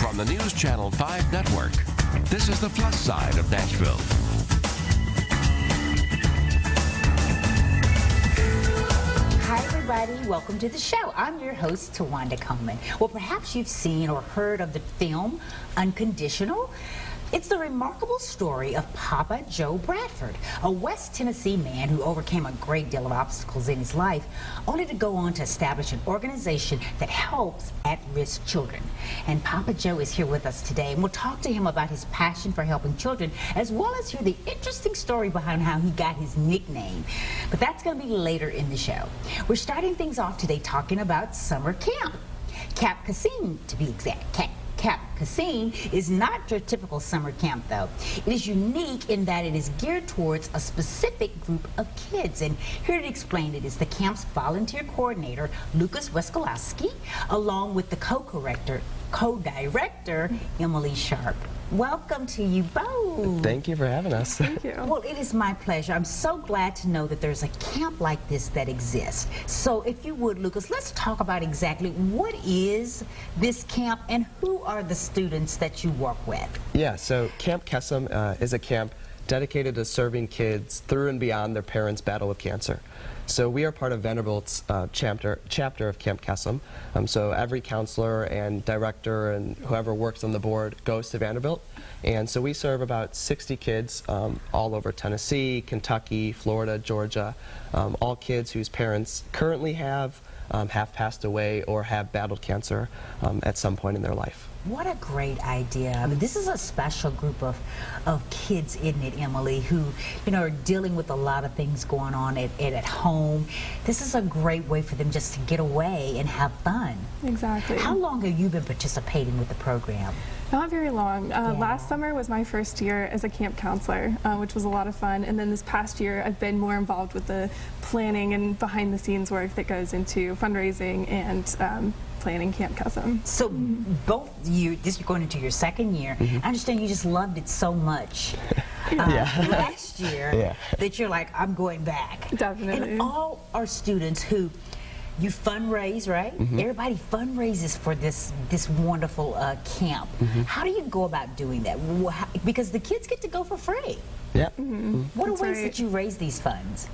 on the News Channel 5 network. This is the plus side of Nashville. Hi, everybody. Welcome to the show. I'm your host, Tawanda Coleman. Well, perhaps you've seen or heard of the film Unconditional. It's the remarkable story of Papa Joe Bradford, a West Tennessee man who overcame a great deal of obstacles in his life, only to go on to establish an organization that helps at-risk children. And Papa Joe is here with us today, and we'll talk to him about his passion for helping children, as well as hear the interesting story behind how he got his nickname. But that's going to be later in the show. We're starting things off today talking about summer camp. Camp Kesem, to be exact. Camp Kesem is not your typical summer camp, though. It is unique in that it is geared towards a specific group of kids. And here to explain it is the camp's volunteer coordinator, Lucas Weskolowski, along with the co-director, Emily Sharp. Welcome to you both. Thank you for having us. Thank you. Well, it is my pleasure. I'm so glad to know that there's a camp like this that exists. So if you would, Lucas, let's talk about exactly what is this camp and who are the students that you work with? Yeah, so Camp Kesem is a camp dedicated to serving kids through and beyond their parents' battle with cancer. So we are part of Vanderbilt's chapter of Camp Kesem. So every counselor and director and whoever works on the board goes to Vanderbilt. And so we serve about 60 kids all over Tennessee, Kentucky, Florida, Georgia, all kids whose parents currently have passed away or have battled cancer at some point in their life. What a great idea. I mean, this is a special group of kids, isn't it, Emily, who, you know, are dealing with a lot of things going on at home. This is a great way for them just to get away and have fun. Exactly. How long have you been participating with the program? Not very long. Last summer was my first year as a camp counselor, which was a lot of fun. And then this past year, I've been more involved with the planning and behind-the-scenes work that goes into fundraising and planning Camp Kesem. So both you, you're going into your second year. I understand you just loved it so much last year that you're like, I'm going back. Definitely. And all our students who you fundraise, right? Everybody fundraises for this wonderful camp. How do you go about doing that? Because the kids get to go for free. Yeah. What are That's ways right. that you raise these funds?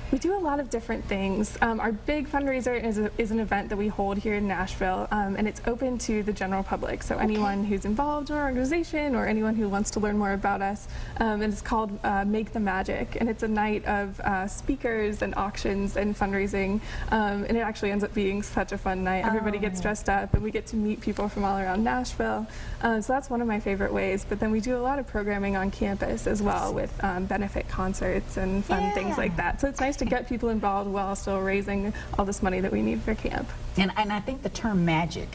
We do a lot of different things. Our big fundraiser is an event that we hold here in Nashville, and it's open to the general public. So anyone who's involved in our organization or anyone who wants to learn more about us. And it's called Make the Magic, and it's a night of speakers and auctions and fundraising. And it actually ends up being such a fun night. Everybody gets dressed up, and we get to meet people from all around Nashville. So that's one of my favorite ways. But then we do a lot of programming on campus as well, with benefit concerts and fun things like that. So it's nice to get people involved while still raising all this money that we need for camp. And I think the term magic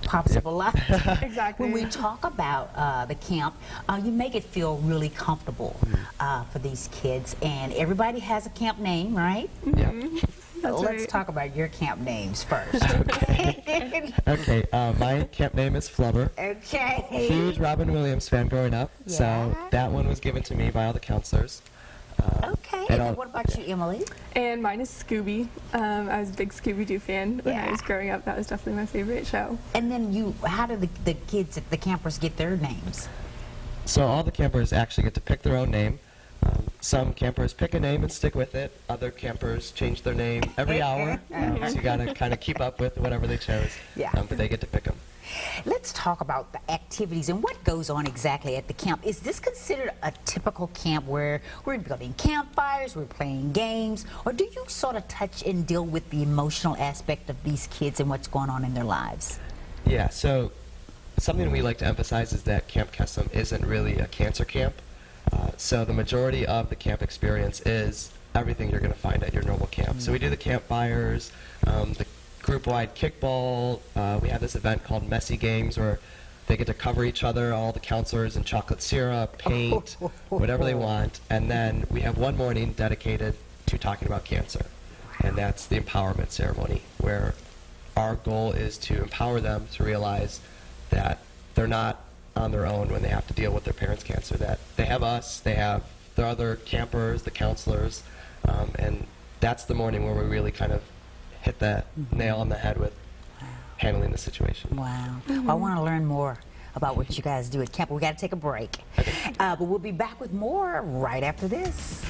pops up a lot. Exactly. When we talk about the camp, you make it feel really comfortable for these kids, and everybody has a camp name, right? Let's talk about your camp names first. Okay, my camp name is Flubber. Okay. Huge Robin Williams fan growing up, so that one was given to me by all the counselors. Okay, and what about you, Emily? And mine is Scooby. I was a big Scooby-Doo fan when I was growing up. That was definitely my favorite show. And then how do the kids, the campers, get their names? So all the campers actually get to pick their own name. Some campers pick a name and stick with it. Other campers change their name every hour. So you got to kind of keep up with whatever they chose. But they get to pick them. Let's talk about the activities and what goes on exactly at the camp. Is this considered a typical camp where we're building campfires, we're playing games, or do you sort of touch and deal with the emotional aspect of these kids and what's going on in their lives? Yeah, so something we like to emphasize is that Camp Kesem isn't really a cancer camp. So the majority of the camp experience is everything you're going to find at your normal camp. So we do the campfires, the group-wide kickball. We have this event called Messy Games where they get to cover each other, all the counselors in chocolate syrup, paint, whatever they want. And then we have one morning dedicated to talking about cancer. And that's the empowerment ceremony, where our goal is to empower them to realize that they're not on their own when they have to deal with their parents' cancer, that they have us, they have their other campers, the counselors, and that's the morning where we really kind of hit that nail on the head with handling the situation. Wow. Well, I want to learn more about what you guys do at camp. We got to take a break. But we'll be back with more right after this.